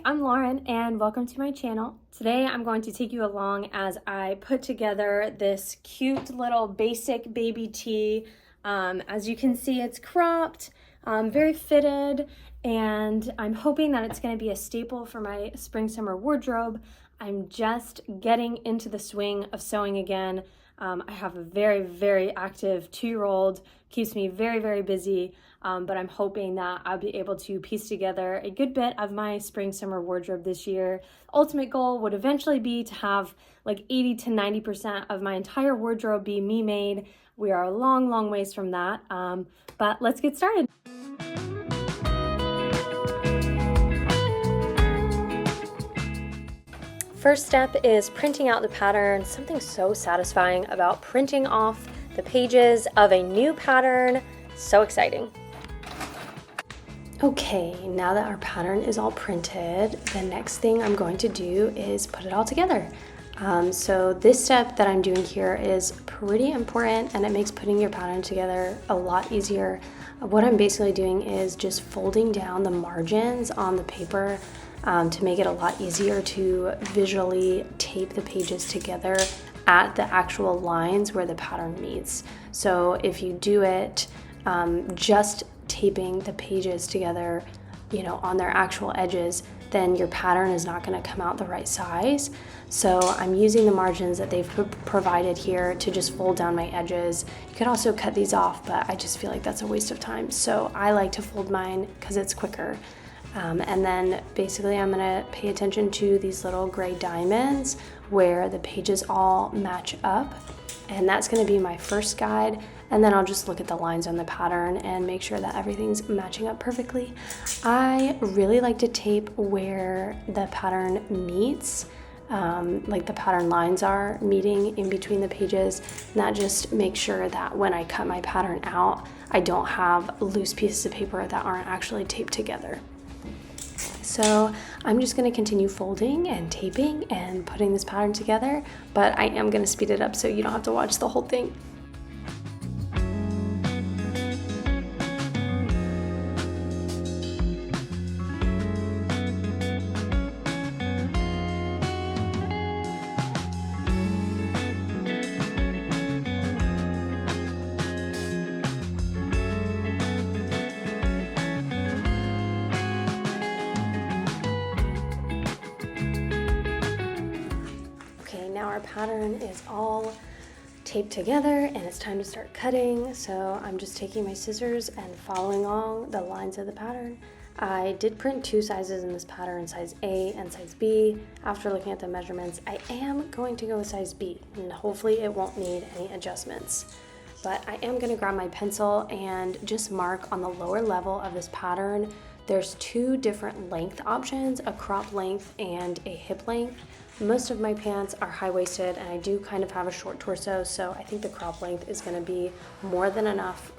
I'm Lauren and welcome to my channel. Today I'm going to take you along as I put together this cute little basic baby tee. As you can see, it's cropped, very fitted, and I'm hoping that it's going to be a staple for my spring-summer wardrobe. I'm just getting into the swing of sewing again. I have a very active 2-year-old, keeps me very busy, but I'm hoping that I'll be able to piece together a good bit of my spring-summer wardrobe this year. Ultimate goal would eventually be to have like 80 to 90% of my entire wardrobe be me-made. We are a long ways from that, but let's get started. First step is printing out the pattern. Something so satisfying about printing off the pages of a new pattern. So exciting. Okay, now that our pattern is all printed, the next thing I'm going to do is put it all together. So this step that I'm doing here is pretty important and it makes putting your pattern together a lot easier. What I'm basically doing is just folding down the margins on the paper to make it a lot easier to visually tape the pages together at the actual lines where the pattern meets. So if you do it just taping the pages together, on their actual edges, then your pattern is not going to come out the right size. So I'm using the margins that they've provided here to just fold down my edges. You could also cut these off, but I just feel like that's a waste of time. So I like to fold mine because it's quicker. And then basically I'm gonna pay attention to these little gray diamonds where the pages all match up. And that's gonna be my first guide. And then I'll just look at the lines on the pattern and make sure that everything's matching up perfectly. I really like to tape where the pattern meets, like the pattern lines are meeting in between the pages. And that just makes sure that when I cut my pattern out, I don't have loose pieces of paper that aren't actually taped together. So I'm just going to continue folding and taping and putting this pattern together, but I am going to speed it up so you don't have to watch the whole thing. Now our pattern is all taped together and it's time to start cutting. So I'm just taking my scissors and following along the lines of the pattern. I did print 2 sizes in this pattern, size A and size B. After looking at the measurements, I am going to go with size B and hopefully it won't need any adjustments. But I am going to grab my pencil and just mark on the lower level of this pattern. There's 2 different length options, a crop length and a hip length. Most of my pants are high-waisted and I do kind of have a short torso, so I think the crop length is going to be more than enough.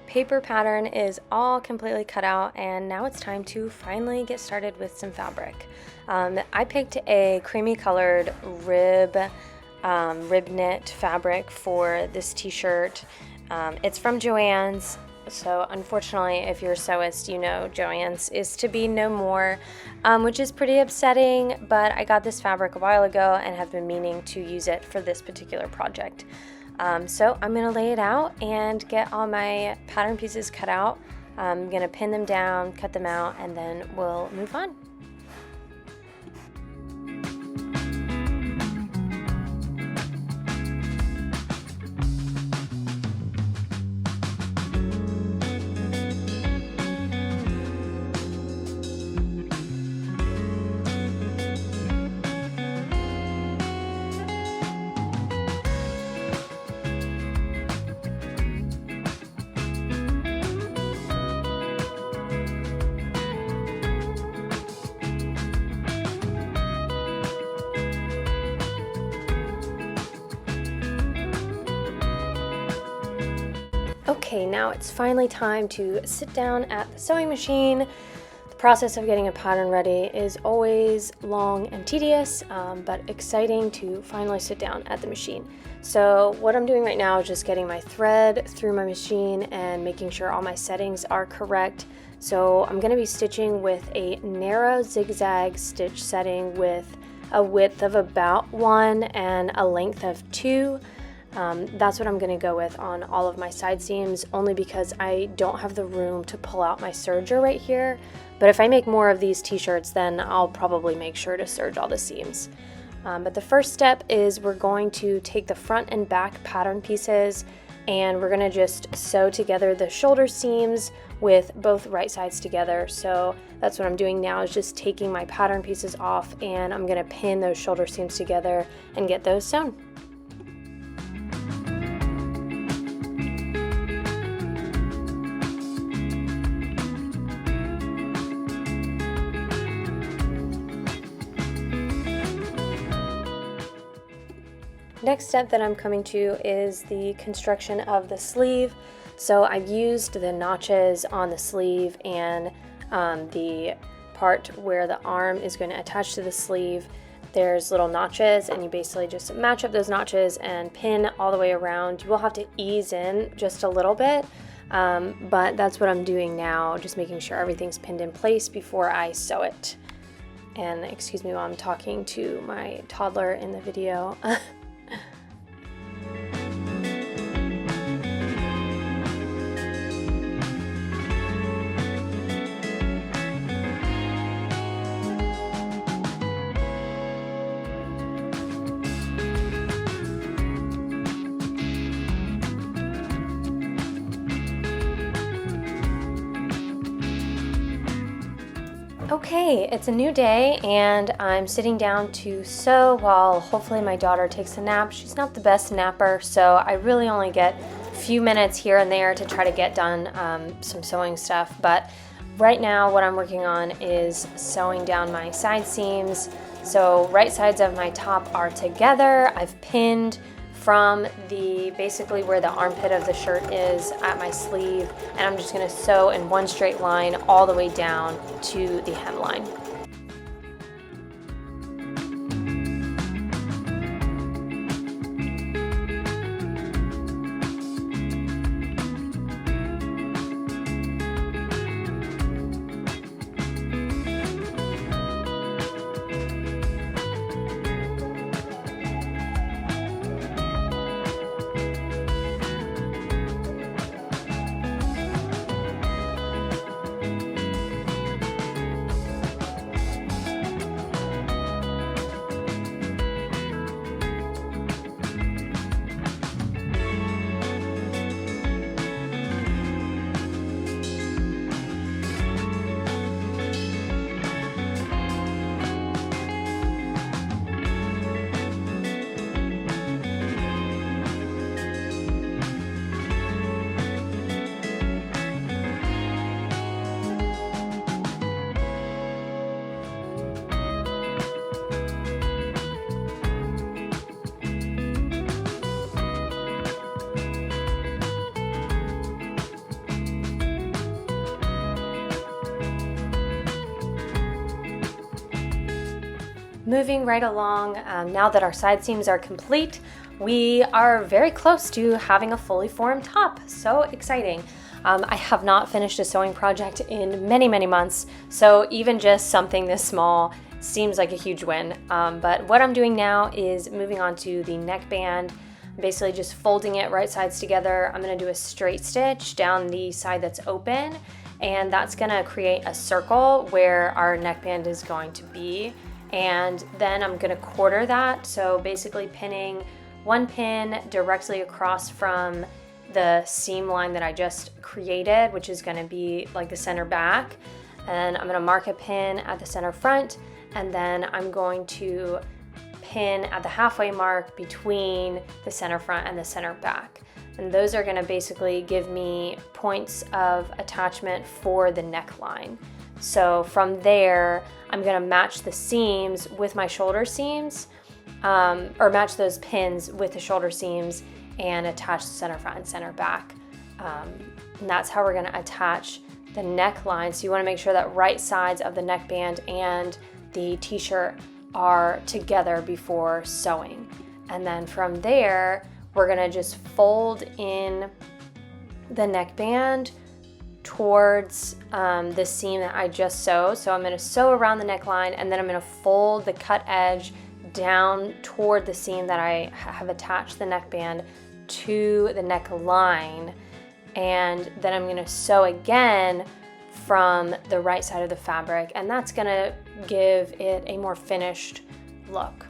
Paper pattern is all completely cut out and now it's time to finally get started with some fabric. I picked a creamy colored rib knit fabric for this t-shirt. It's from Joann's, so unfortunately if you're a sewist, you know Joann's is to be no more, which is pretty upsetting, but I got this fabric a while ago and have been meaning to use it for this particular project. So I'm going to lay it out and get all my pattern pieces cut out. I'm going to pin them down, cut them out, and then we'll move on. Okay, now it's finally time to sit down at the sewing machine. The process of getting a pattern ready is always long and tedious, but exciting to finally sit down at the machine. So what I'm doing right now is just getting my thread through my machine and making sure all my settings are correct. So I'm going to be stitching with a narrow zigzag stitch setting with a width of about 1 and a length of 2. That's what I'm going to go with on all of my side seams, only because I don't have the room to pull out my serger right here. But if I make more of these t-shirts, then I'll probably make sure to serge all the seams. But the first step is we're going to take the front and back pattern pieces and we're going to just sew together the shoulder seams with both right sides together. So that's what I'm doing now, is just taking my pattern pieces off and I'm going to pin those shoulder seams together and get those sewn. Next step that I'm coming to is the construction of the sleeve. So I've used the notches on the sleeve and the part where the arm is going to attach to the sleeve. There's little notches and you basically just match up those notches and pin all the way around. You will have to ease in just a little bit, but that's what I'm doing now, just making sure everything's pinned in place before I sew it. And excuse me while I'm talking to my toddler in the video. Okay, it's a new day and I'm sitting down to sew while hopefully my daughter takes a nap. She's not the best napper, so I really only get a few minutes here and there to try to get done some sewing stuff. But right now what I'm working on is sewing down my side seams. So right sides of my top are together. I've pinned from basically where the armpit of the shirt is at my sleeve, and I'm just going to sew in one straight line all the way down to the hemline. Moving right along, now that our side seams are complete, we are very close to having a fully formed top. So exciting. I have not finished a sewing project in many, many months, so even just something this small seems like a huge win. But what I'm doing now is moving on to the neckband, basically just folding it right sides together. I'm going to do a straight stitch down the side that's open, and that's going to create a circle where our neckband is going to be. And then I'm going to quarter that, so basically pinning one pin directly across from the seam line that I just created, which is going to be like the center back, and I'm going to mark a pin at the center front, and then I'm going to pin at the halfway mark between the center front and the center back. And those are going to basically give me points of attachment for the neckline. So from there, I'm going to match the seams with my shoulder seams, or match those pins with the shoulder seams and attach the center front and center back. And that's how we're gonna attach the neckline. So you wanna make sure that right sides of the neckband and the t-shirt are together before sewing. And then from there, we're gonna just fold in the neckband towards the seam that I just sewed. So I'm gonna sew around the neckline, and then I'm gonna fold the cut edge down toward the seam that I have attached the neckband to the neckline. And then I'm gonna sew again from the right side of the fabric, and that's gonna give it a more finished look.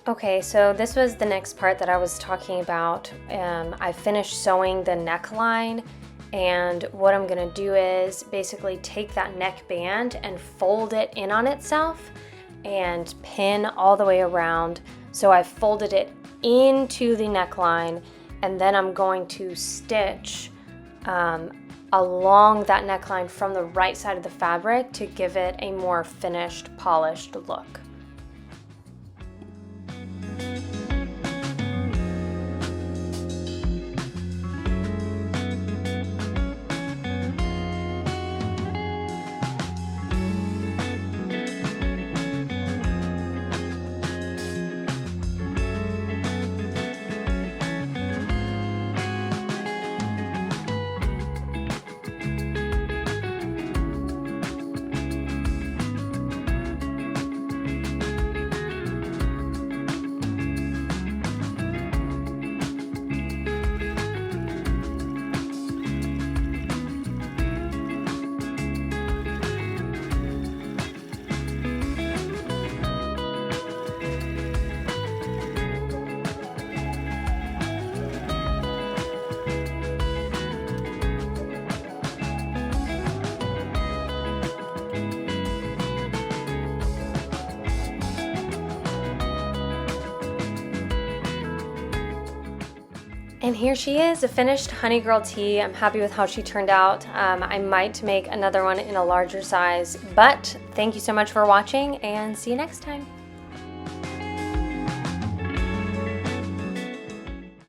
Okay, so this was the next part that I was talking about. I finished sewing the neckline, and what I'm gonna do is basically take that neckband and fold it in on itself and pin all the way around. So I folded it into the neckline, and then I'm going to stitch along that neckline from the right side of the fabric to give it a more finished, polished look. And here she is, a finished Honeygirl tee. I'm happy with how she turned out. I might make another one in a larger size, but thank you so much for watching, and see you next time.